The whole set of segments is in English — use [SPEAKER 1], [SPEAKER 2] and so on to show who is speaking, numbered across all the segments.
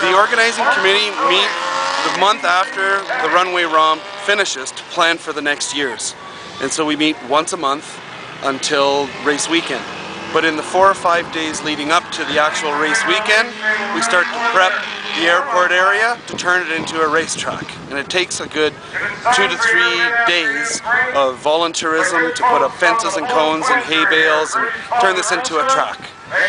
[SPEAKER 1] The organizing committee meet the month after the Runway Romp finishes to plan for the next years. And so we meet once a month until race weekend. But in the 4 or 5 days leading up to the actual race weekend, we start to prep the airport area to turn it into a racetrack. And it takes a good 2 to 3 days of volunteerism to put up fences and cones and hay bales and turn this into a track.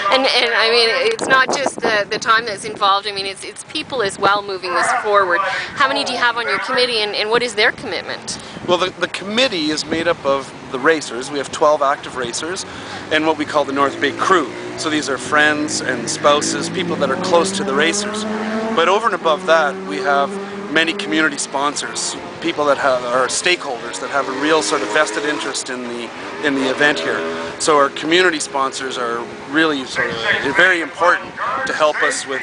[SPEAKER 2] And I mean, it's not just the time that's involved. I mean, it's people as well moving this forward. How many do you have on your committee, and what is their commitment?
[SPEAKER 1] Well, the committee is made up of the racers. We have 12 active racers and what we call the North Bay crew. So these are friends and spouses, people that are close to the racers. But over and above that, we have many community sponsors, people that are stakeholders that have a real sort of vested interest in the event here. So our community sponsors are really very important to help us with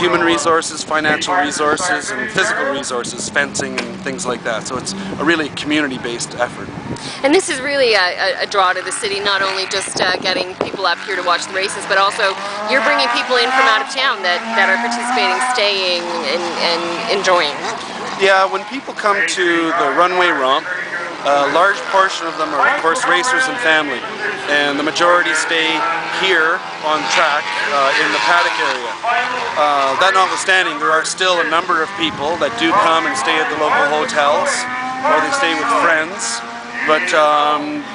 [SPEAKER 1] human resources, financial resources, and physical resources, fencing and things like that. So it's a really community-based effort.
[SPEAKER 2] And this is really a draw to the city, not only just getting people up here to watch the races, but also you're bringing people in from out of town that are participating, staying, and enjoying.
[SPEAKER 1] Yeah, when people come to the Runway Romp, a large portion of them are, of course, racers and family, and the majority stay here on track in the paddock area. That notwithstanding, there are still a number of people that do come and stay at the local hotels, or they stay with friends. But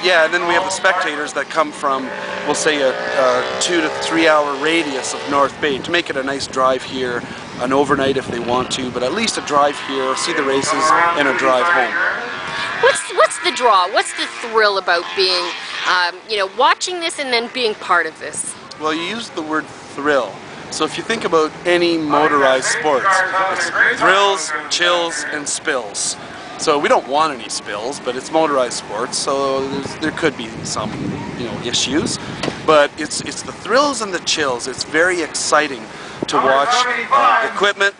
[SPEAKER 1] yeah, and then we have the spectators that come from, we'll say, a 2 to 3 hour radius of North Bay to make it a nice drive here, an overnight if they want to, but at least a drive here, see the races, and a drive home.
[SPEAKER 2] What's the draw? What's the thrill about being, watching this and then being part of this?
[SPEAKER 1] Well, you used the word thrill. So if you think about any motorized sports, it's thrills, chills, and spills. So we don't want any spills, but it's motorized sports, so there could be some, issues. But it's the thrills and the chills. It's very exciting to watch equipment,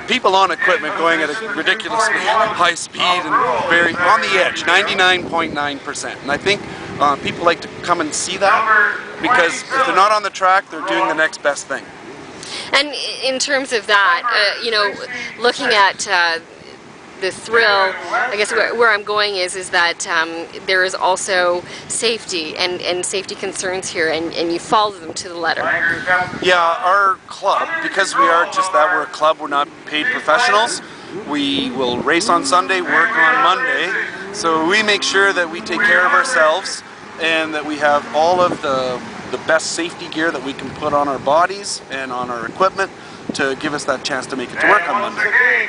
[SPEAKER 1] people on equipment going at a ridiculously high speed and very on the edge, 99.9%. And I think people like to come and see that, because if they're not on the track, they're doing the next best thing.
[SPEAKER 2] And in terms of that, looking at the thrill, I guess where I'm going is that there is also safety and safety concerns here, and you follow them to the letter.
[SPEAKER 1] Yeah, our club, because we are just that, we're a club, we're not paid professionals. We will race on Sunday, work on Monday, so we make sure that we take care of ourselves and that we have all of the best safety gear that we can put on our bodies and on our equipment to give us that chance to make it to work on Monday.